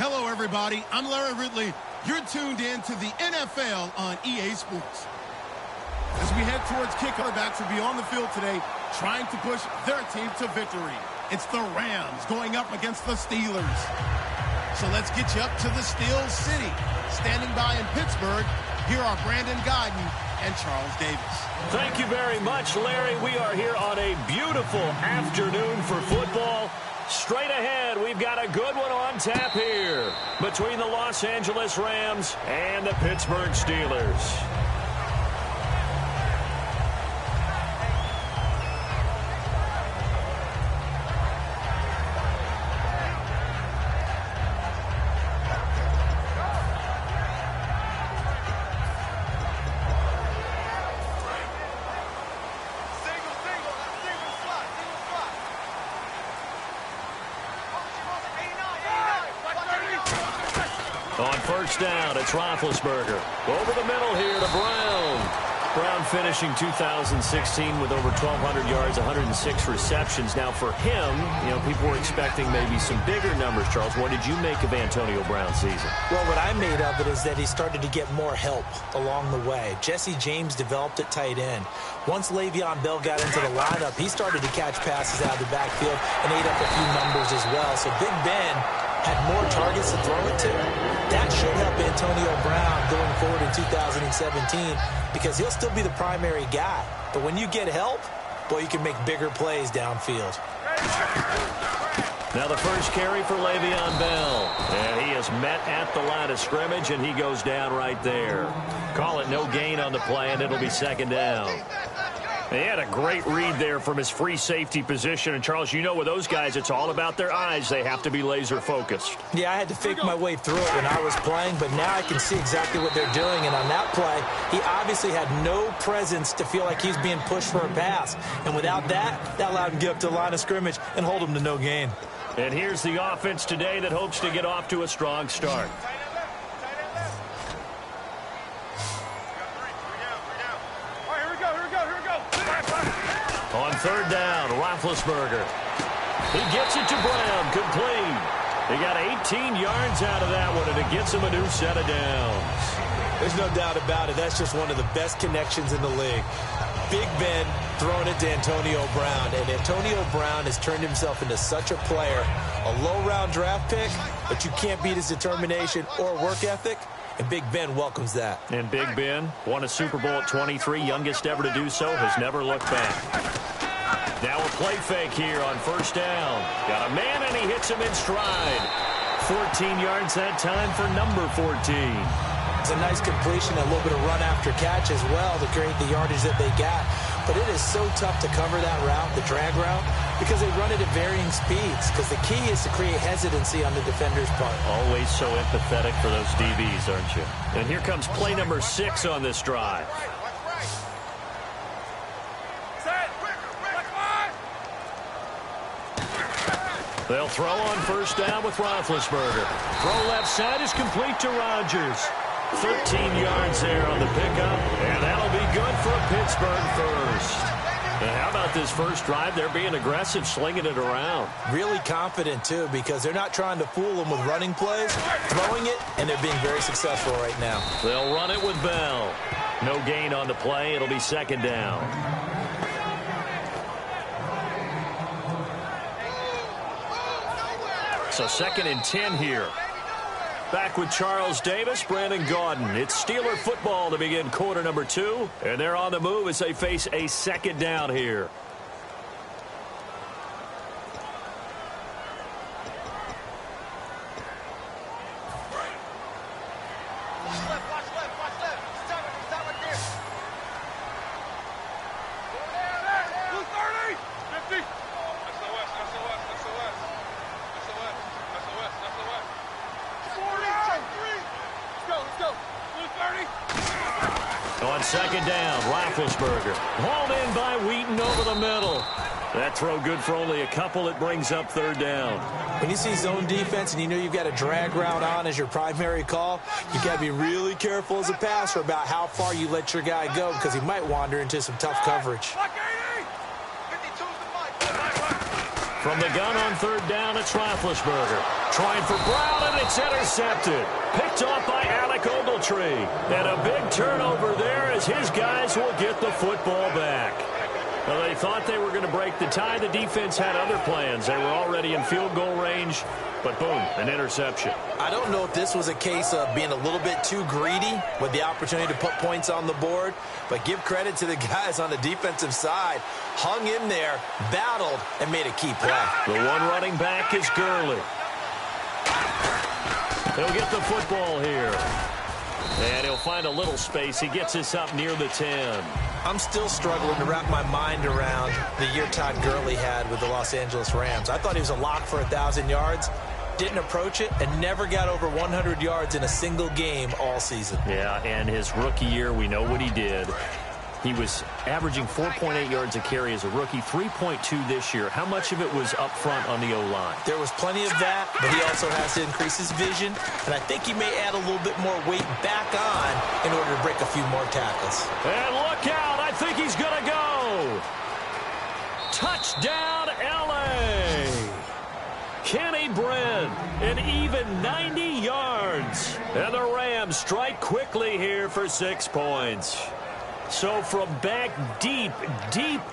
Hello, everybody. I'm Larry Ridley. You're tuned in to the NFL on EA Sports. As we head towards kick, our backs will be on the field today trying to push their team to victory. It's the Rams going up against the Steelers. So let's get you up to the Steel City. Standing by in Pittsburgh, here are Brandon Godden and Charles Davis. Thank you very much, Larry. We are here on a beautiful afternoon for football. Straight ahead, we've got a good one on tap here between the Los Angeles Rams and the Pittsburgh Steelers. On first down, it's Roethlisberger. Over the middle here to Brown. Brown finishing 2016 with over 1,200 yards, 106 receptions. Now for him, people were expecting maybe some bigger numbers, Charles. What did you make of Antonio Brown's season? Well, what I made of it is that he started to get more help along the way. Jesse James developed at tight end. Once Le'Veon Bell got into the lineup, he started to catch passes out of the backfield and ate up a few numbers as well. So Big Ben had more targets to throw it to. That should help Antonio Brown going forward in 2017 because he'll still be the primary guy. But when you get help, boy, you can make bigger plays downfield. Now the first carry for Le'Veon Bell. And he is met at the line of scrimmage, and he goes down right there. Call it no gain on the play, and it'll be second down. He had a great read there from his free safety position. And, Charles, with those guys, it's all about their eyes. They have to be laser focused. Yeah, I had to fake my way through it when I was playing, but now I can see exactly what they're doing. And on that play, he obviously had no presence to feel like he's being pushed for a pass. And without that, that allowed him to get up to the line of scrimmage and hold him to no gain. And here's the offense today that hopes to get off to a strong start. On third down, Roethlisberger. He gets it to Brown, complete. He got 18 yards out of that one, and it gets him a new set of downs. There's no doubt about it. That's just one of the best connections in the league. Big Ben throwing it to Antonio Brown, and Antonio Brown has turned himself into such a player. A low-round draft pick, but you can't beat his determination or work ethic. And Big Ben welcomes that. And Big Ben won a Super Bowl at 23, youngest ever to do so, has never looked back. Now a play fake here on first down. Got a man, and he hits him in stride. 14 yards that time for number 14. It's a nice completion, a little bit of run after catch as well to create the yardage that they got. But it is so tough to cover that route, the drag route, because they run it at varying speeds. Because the key is to create hesitancy on the defender's part. Always so empathetic for those DBs, aren't you? And here comes play number 6 on this drive. They'll throw on first down with Roethlisberger. Throw left side is complete to Rodgers. 13 yards there on the pickup, and that'll be good for a Pittsburgh first. And how about this first drive? They're being aggressive, slinging it around. Really confident, too, because they're not trying to fool them with running plays, throwing it, and they're being very successful right now. They'll run it with Bell. No gain on the play. It'll be second down. So 2nd and 10 here. Back with Charles Davis, Brandon Gaudin. It's Steeler football to begin quarter number 2. And they're on the move as they face a second down here. On second down, Roethlisberger. Hauled in by Wheaton over the middle. That throw good for only a couple. It brings up third down. When you see zone defense and you know you've got a drag route on as your primary call, you've got to be really careful as a passer about how far you let your guy go because he might wander into some tough coverage. From the gun on third down, it's Roethlisberger. Trying for Brown, and it's intercepted. Picked off by Alec Ogletree. And a big turnover there as his guys will get the football back. Well, they thought they were going to break the tie. The defense had other plans. They were already in field goal range, but boom, an interception. I don't know if this was a case of being a little bit too greedy with the opportunity to put points on the board, but give credit to the guys on the defensive side. Hung in there, battled, and made a key play. The one running back is Gurley. He'll get the football here. And he'll find a little space. He gets us up near the 10. I'm still struggling to wrap my mind around the year Todd Gurley had with the Los Angeles Rams. I thought he was a lock for 1,000 yards. Didn't approach it and never got over 100 yards in a single game all season. Yeah, and his rookie year, we know what he did. He was averaging 4.8 yards a carry as a rookie, 3.2 this year. How much of it was up front on the O-line? There was plenty of that, but he also has to increase his vision, and I think he may add a little bit more weight back on in order to break a few more tackles. And look out, I think he's going to go. Touchdown, L.A. Kenny Brent, an even 90 yards. And the Rams strike quickly here for 6 points. So from back deep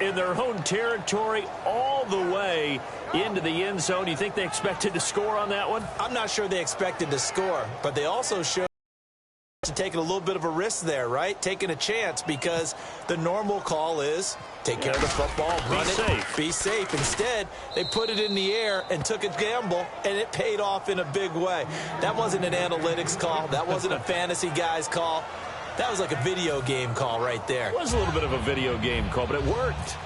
in their own territory all the way into the end zone, you think they expected to score on that one? I'm not sure they expected to score, but they also showed taking a little bit of a risk there, right? Taking a chance, because the normal call is take care of the football, run it, be safe. Instead, they put it in the air and took a gamble, and it paid off in a big way. That wasn't an analytics call. That wasn't a fantasy guy's call. That was like a video game call right there. It was a little bit of a video game call, but it worked.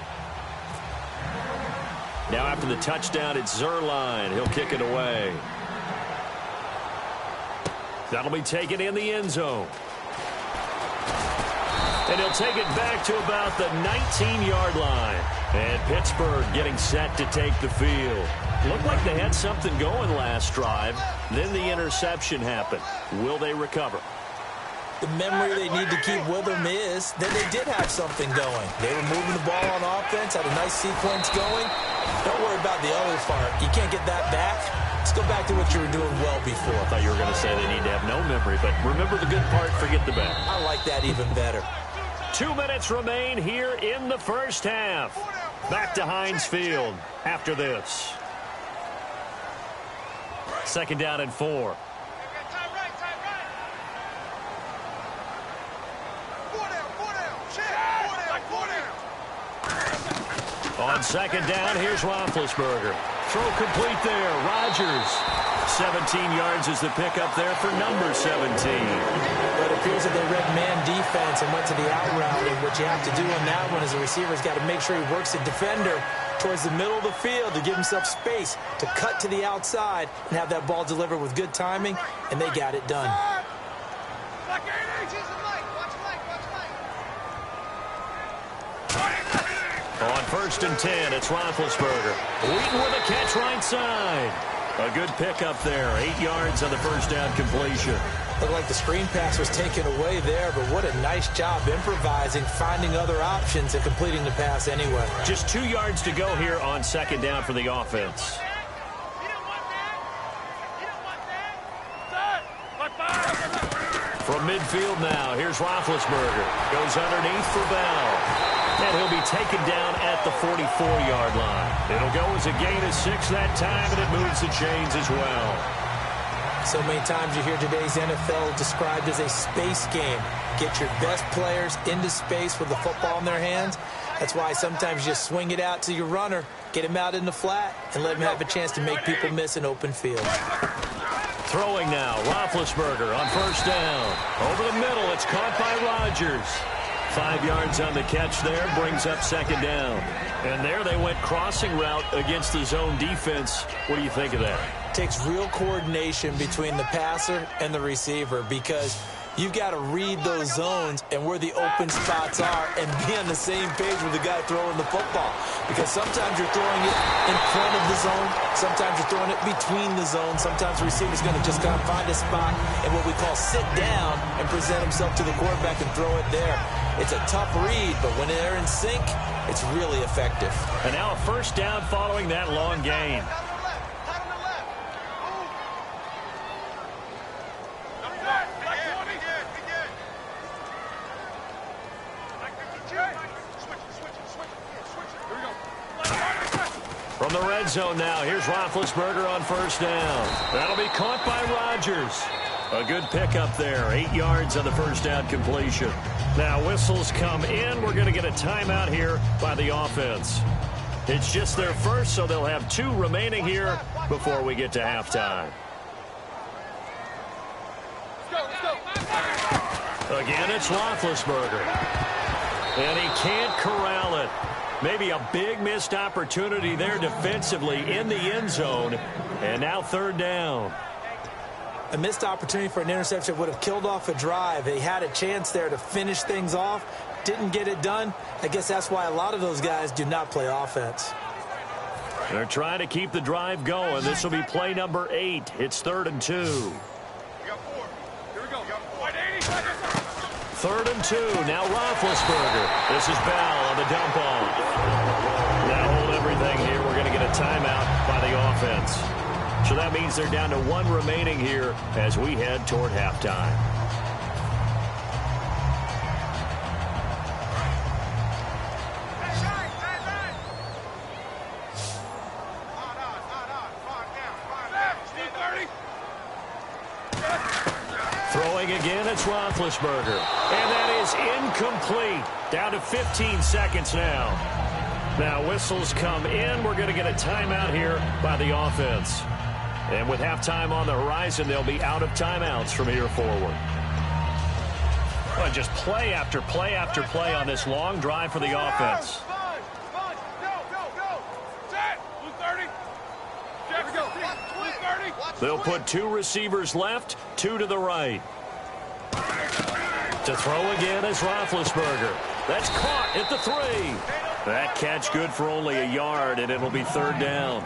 Now after the touchdown, it's Zuerlein. He'll kick it away. That'll be taken in the end zone. And he'll take it back to about the 19-yard line. And Pittsburgh getting set to take the field. Looked like they had something going last drive. Then the interception happened. Will they recover? The memory they need to keep with them is that they did have something going. They were moving the ball on offense, had a nice sequence going. Don't worry about the other part. You can't get that back. Let's go back to what you were doing well before. I thought you were going to say they need to have no memory, but remember the good part, forget the bad. I like that even better. 2 minutes remain here in the first half. Back to Heinz Field after this. 2nd down and 4. On 2nd down, here's Roethlisberger. Throw complete there. Rodgers. 17 yards is the pickup there for number 17. But it appears that they read man defense and went to the out route. And what you have to do on that one is the receiver's got to make sure he works the defender towards the middle of the field to give himself space to cut to the outside and have that ball delivered with good timing, and they got it done. On 1st and 10, it's Roethlisberger. Wheaton with a catch right side. A good pickup there. 8 yards on the first down completion. Looked like the screen pass was taken away there, but what a nice job improvising, finding other options, and completing the pass anyway. Just 2 yards to go here on 2nd down for the offense. From midfield now, here's Roethlisberger. Goes underneath for Bell. And he'll be taken down at the 44-yard line. It'll go as a gain of 6 that time, and it moves the chains as well. So many times you hear today's NFL described as a space game. Get your best players into space with the football in their hands. That's why sometimes you just swing it out to your runner, get him out in the flat, and let him have a chance to make people miss an open field. Throwing now, Roethlisberger on 1st down. Over the middle, it's caught by Rodgers. 5 yards on the catch there, brings up 2nd down. And there they went crossing route against the zone defense. What do you think of that? Takes real coordination between the passer and the receiver, because You've got to read those zones and where the open spots are and be on the same page with the guy throwing the football. Because sometimes you're throwing it in front of the zone. Sometimes you're throwing it between the zones. Sometimes the receiver's going to just kind of find a spot and what we call sit down and present himself to the quarterback and throw it there. It's a tough read, but when they're in sync, it's really effective. And now a first down following that long gain. From the red zone now, here's Roethlisberger on first down. That'll be caught by Rodgers. A good pickup there, 8 yards on the first down completion. Now whistles come in. We're going to get a timeout here by the offense. It's just their first, so they'll have 2 remaining here before we get to halftime. Again, it's Roethlisberger. And he can't corral it. Maybe a big missed opportunity there defensively in the end zone. And now third down. A missed opportunity for an interception would have killed off a drive. They had a chance there to finish things off. Didn't get it done. I guess that's why a lot of those guys do not play offense. They're trying to keep the drive going. This will be play number 8. It's 3rd and 2. We got 4. Here we go. 3rd and 2. Now Roethlisberger. This is Bell on the dump off. Now hold everything here. We're going to get a timeout by the offense. So that means they're down to 1 remaining here as we head toward halftime. Throwing again, it's Roethlisberger. And that is incomplete. Down to 15 seconds now. Now whistles come in. We're going to get a timeout here by the offense. And with halftime on the horizon, they'll be out of timeouts from here forward. Well, just play after play after play on this long drive for the offense. They'll put 2 receivers left, 2 to the right. To throw again is Roethlisberger. That's caught at the 3. That catch good for only a yard, and it'll be 3rd down.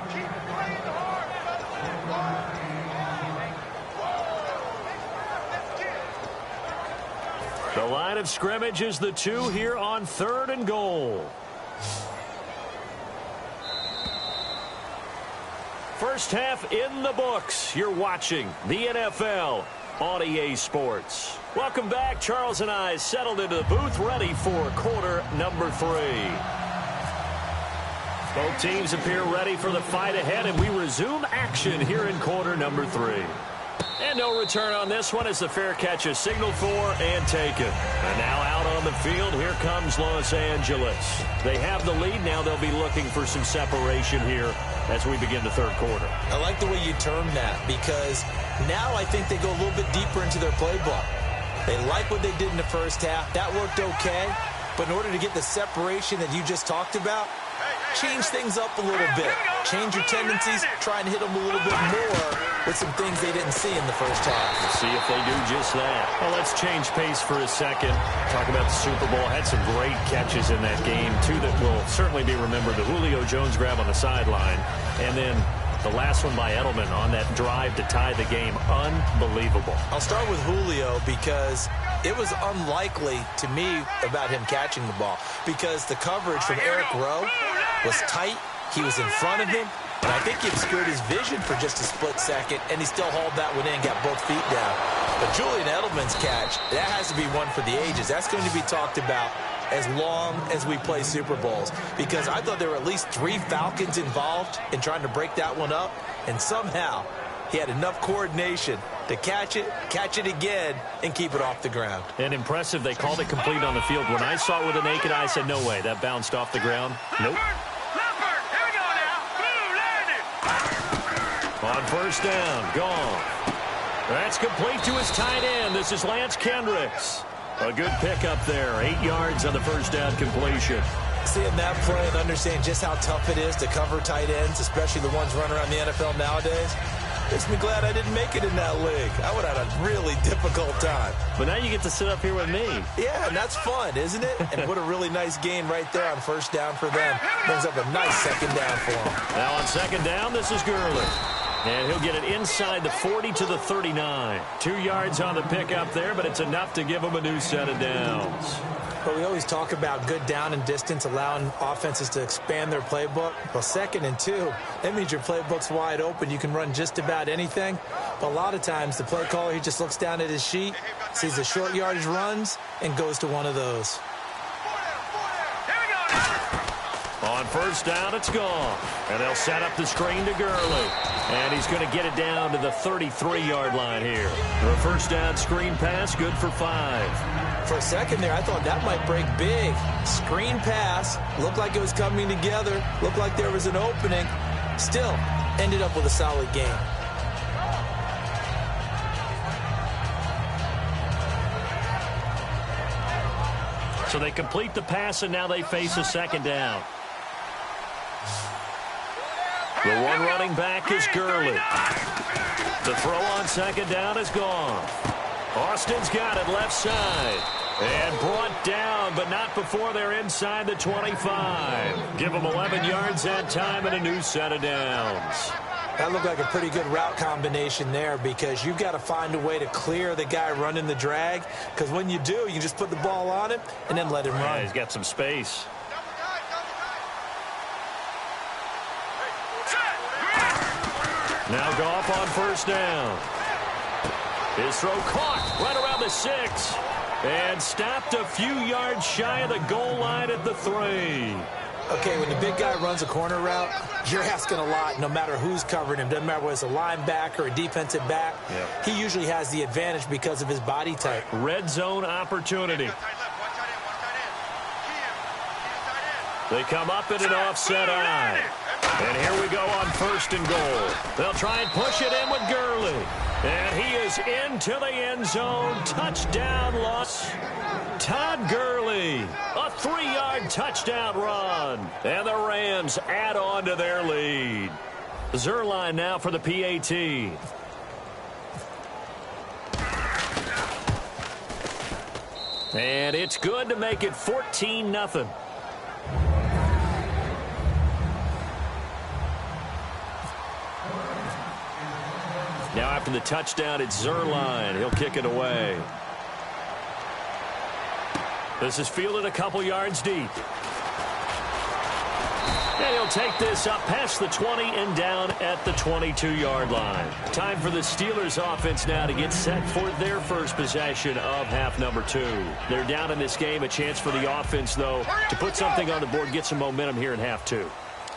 The line of scrimmage is the 2 here on 3rd and goal. First half in the books. You're watching the NFL on EA Sports. Welcome back. Charles and I settled into the booth ready for quarter number 3. Both teams appear ready for the fight ahead, and we resume action here in quarter number 3. And no return on this one as the fair catch is signaled for and taken. And now out on the field, here comes Los Angeles. They have the lead. Now they'll be looking for some separation here as we begin the third quarter. I like the way you termed that because now I think they go a little bit deeper into their playbook. They like what they did in the first half. That worked okay. But in order to get the separation that you just talked about, change things up a little bit. Change your tendencies. Try and hit them a little bit more with some things they didn't see in the first half. Let's see if they do just that. Well, let's change pace for a second. Talk about the Super Bowl. Had some great catches in that game, 2 that will certainly be remembered. The Julio Jones grab on the sideline, and then the last one by Edelman on that drive to tie the game. Unbelievable. I'll start with Julio because it was unlikely to me about him catching the ball because the coverage from Eric Rowe was tight. He was in front of him, and I think he obscured his vision for just a split second, and he still hauled that one in, got both feet down. But Julian Edelman's catch, that has to be one for the ages. That's going to be talked about as long as we play Super Bowls because I thought there were at least 3 Falcons involved in trying to break that one up, and somehow he had enough coordination to catch it again, and keep it off the ground. And impressive, they called it complete on the field. When I saw it with the naked eye, I said, no way, that bounced off the ground. Nope. On first down, gone. That's complete to his tight end. This is Lance Kendricks. A good pickup there, 8 yards on the first down completion. Seeing that play and understanding just how tough it is to cover tight ends, especially the ones running around the NFL nowadays, Makes me glad I didn't make it in that league. I would have had a really difficult time. But now you get to sit up here with me. Yeah, and that's fun, isn't it? And what a really nice gain right there on first down for them. Brings up a nice second down for them. Now on second down, this is Gurley. And he'll get it inside the 40 to the 39. 2 yards on the pickup there, but it's enough to give him a new set of downs. But we always talk about good down and distance, allowing offenses to expand their playbook. Well, 2nd and 2, that means your playbook's wide open. You can run just about anything. But a lot of times, the play caller, he just looks down at his sheet, sees the short yardage runs, and goes to one of those. On first down, it's gone. And they'll set up the screen to Gurley. And he's going to get it down to the 33-yard line here. The first down screen pass, good for 5. For a second there, I thought that might break big. Screen pass, looked like it was coming together, looked like there was an opening. Still, ended up with a solid game. So they complete the pass, and now they face a second down. The one running back is Gurley. The throw on second down is gone. Austin's got it left side. And brought down, but not before they're inside the 25. Give them 11 yards that time and a new set of downs. That looked like a pretty good route combination there, because you've got to find a way to clear the guy running the drag, because when you do, you can just put the ball on him and then let him run. Yeah, he's got some space. Now Goff on first down. His throw caught right around the 6. And stopped a few yards shy of the goal line at the 3. Okay, when the big guy runs a corner route, you're asking a lot no matter who's covering him. Doesn't matter whether it's a linebacker or a defensive back. Yep. He usually has the advantage because of his body type. Red zone opportunity. They come up in an offset eye. And here we go on first and goal. They'll try and push it in with Gurley. And he is into the end zone. Touchdown loss. Todd Gurley. A 3-yard touchdown run. And the Rams add on to their lead. Zerline now for the PAT. And it's good to make it 14-0. Now after the touchdown, it's Zerline. He'll kick it away. This is fielded a couple yards deep. And he'll take this up past the 20 and down at the 22-yard line. Time for the Steelers offense now to get set for their first possession of half number 2. They're down in this game. A chance for the offense, though, to put something on the board, get some momentum here in half 2.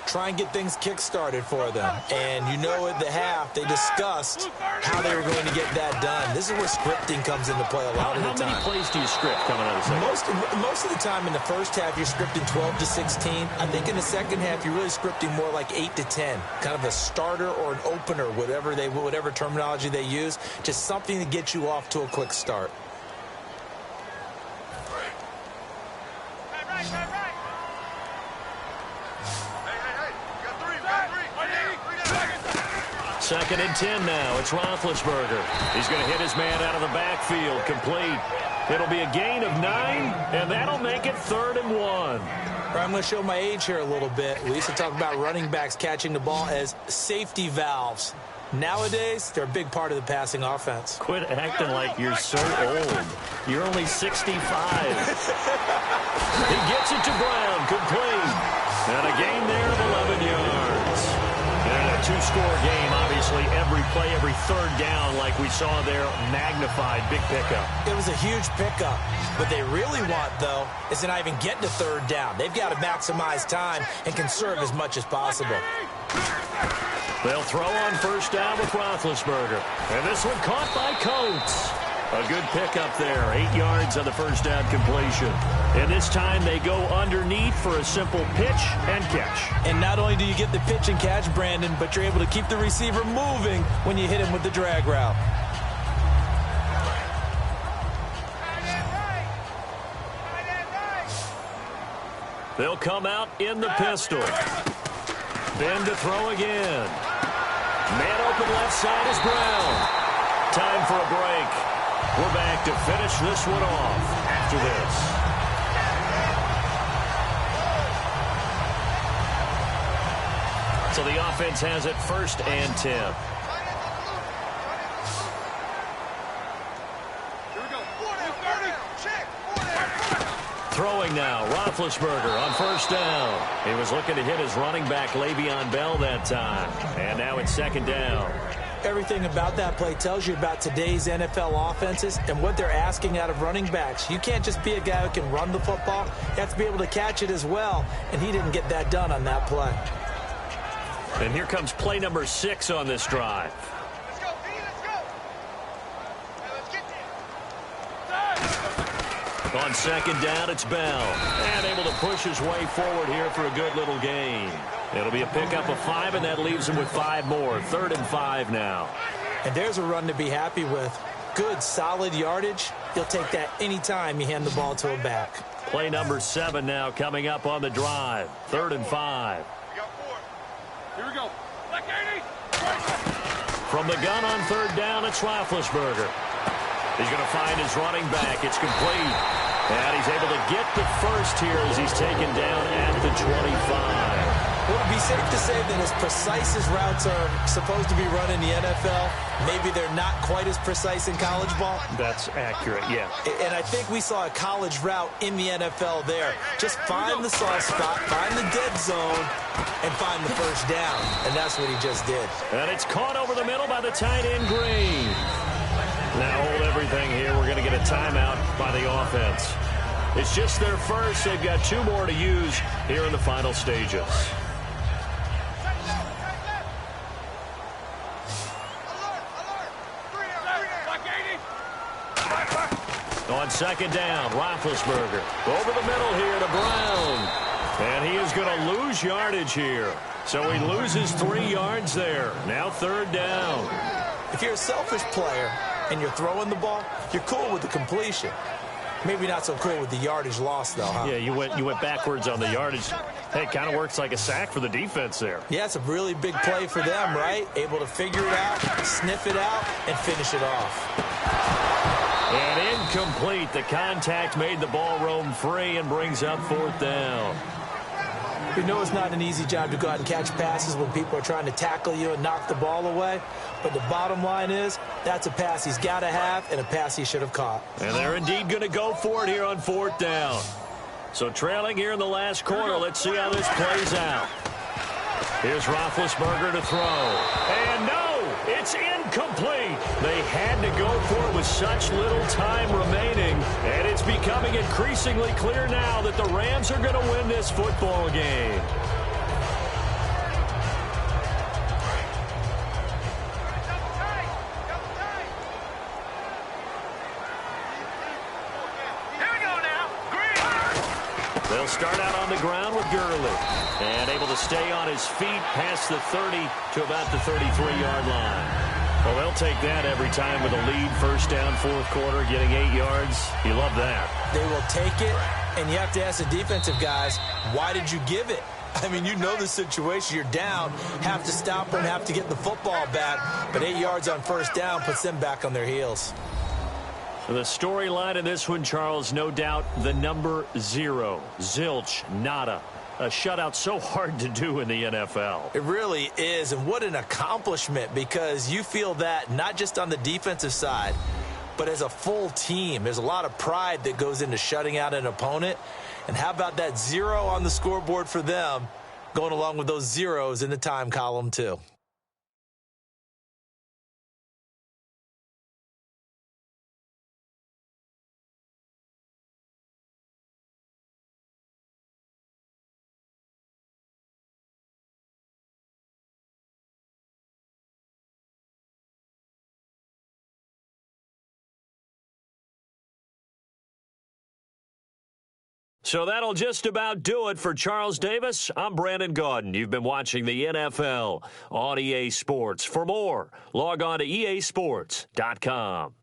Try and get things kick-started for them. And you know at the half, they discussed how they were going to get that done. This is where scripting comes into play a lot of the time. How many plays do you script coming out of the second? Most of the time in the first half, you're scripting 12 to 16. I think in the second half, you're really scripting more like 8 to 10. Kind of a starter or an opener, whatever terminology they use. Just something to get you off to a quick start. Second and 10 now. It's Roethlisberger. He's going to hit his man out of the backfield. Complete. It'll be a gain of 9, and that'll make it 3rd and 1. I'm going to show my age here a little bit. We used to talk about running backs catching the ball as safety valves. Nowadays, they're a big part of the passing offense. Quit acting like you're so old. You're only 65. He gets it to Brown. Complete. And a gain there of 11 yards. And a 2-score game, obviously, every play, every third down, like we saw there, magnified, big pickup. It was a huge pickup. What they really want, though, is to not even get to third down. They've got to maximize time and conserve as much as possible. They'll throw on first down with Roethlisberger. And this one caught by Coates. A good pickup there. 8 yards on the first down completion. And this time they go underneath for a simple pitch and catch. And not only do you get the pitch and catch, Brandon, but you're able to keep the receiver moving when you hit him with the drag route. They'll come out in the pistol. Ben to throw again. Man open left side is Brown. Time for a break. We're back to finish this one off after this. So the offense has it 1st and 10. Throwing now, Roethlisberger on 1st down. He was looking to hit his running back, Le'Veon Bell, that time. And now it's 2nd down. Everything about that play tells you about today's NFL offenses and what they're asking out of running backs. You can't just be a guy who can run the football. You have to be able to catch it as well, and he didn't get that done on that play. And here comes play number 6 on this drive. Let's go, B, let's go. Now let's get there. On 2nd down, it's Bell. And able to push his way forward here for a good little gain. It'll be a pickup of 5, and that leaves him with 5 more. 3rd and 5 now. And there's a run to be happy with. Good, solid yardage. You'll take that any time you hand the ball to a back. Play number 7 now coming up on the drive. 3rd and 5. We got 4. Here we go. Black 80. From the gun on 3rd down, it's Roethlisberger. He's going to find his running back. It's complete. And he's able to get the first here as he's taken down at the 25. Would it be safe to say that as precise as routes are supposed to be run in the NFL, maybe they're not quite as precise in college ball? That's accurate, yeah. And I think we saw a college route in the NFL there. Just find the soft spot, find the dead zone, and find the first down. And that's what he just did. And it's caught over the middle by the tight end, Green. Now hold everything here. We're going to get a timeout by the offense. It's just their first. They've got 2 more to use here in the final stages. On 2nd down, Roethlisberger over the middle here to Brown. And he is going to lose yardage here. So he loses 3 yards there. Now 3rd down. If you're a selfish player and you're throwing the ball, you're cool with the completion. Maybe not so cool with the yardage loss, though, huh? Yeah, you went backwards on the yardage. Hey, it kind of works like a sack for the defense there. Yeah, it's a really big play for them, right? Able to figure it out, sniff it out, and finish it off. And incomplete. The contact made the ball roam free and brings up 4th down. You know it's not an easy job to go out and catch passes when people are trying to tackle you and knock the ball away. But the bottom line is that's a pass he's got to have and a pass he should have caught. And they're indeed going to go for it here on 4th down. So trailing here in the last quarter. Let's see how this plays out. Here's Roethlisberger to throw. And no, it's incomplete. They had to go for it with such little time remaining. And it's becoming increasingly clear now that the Rams are going to win this football game. They'll start out on the ground with Gurley. And able to stay on his feet past the 30 to about the 33-yard line. Well, they'll take that every time with a lead. 1st down, 4th quarter, getting 8 yards. You love that. They will take it, and you have to ask the defensive guys, why did you give it? I mean, you know the situation. You're down, have to stop them, have to get the football back. But 8 yards on 1st down puts them back on their heels. The storyline in this one, Charles, no doubt the number 0. Zilch, nada. A shutout so hard to do in the NFL. It really is, and what an accomplishment, because you feel that not just on the defensive side, but as a full team. There's a lot of pride that goes into shutting out an opponent. And how about that 0 on the scoreboard for them, going along with those zeros in the time column, too. So that'll just about do it for Charles Davis. I'm Brandon Gaudin. You've been watching the NFL on EA Sports. For more, log on to easports.com.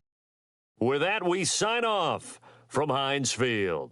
With that, we sign off from Heinz Field.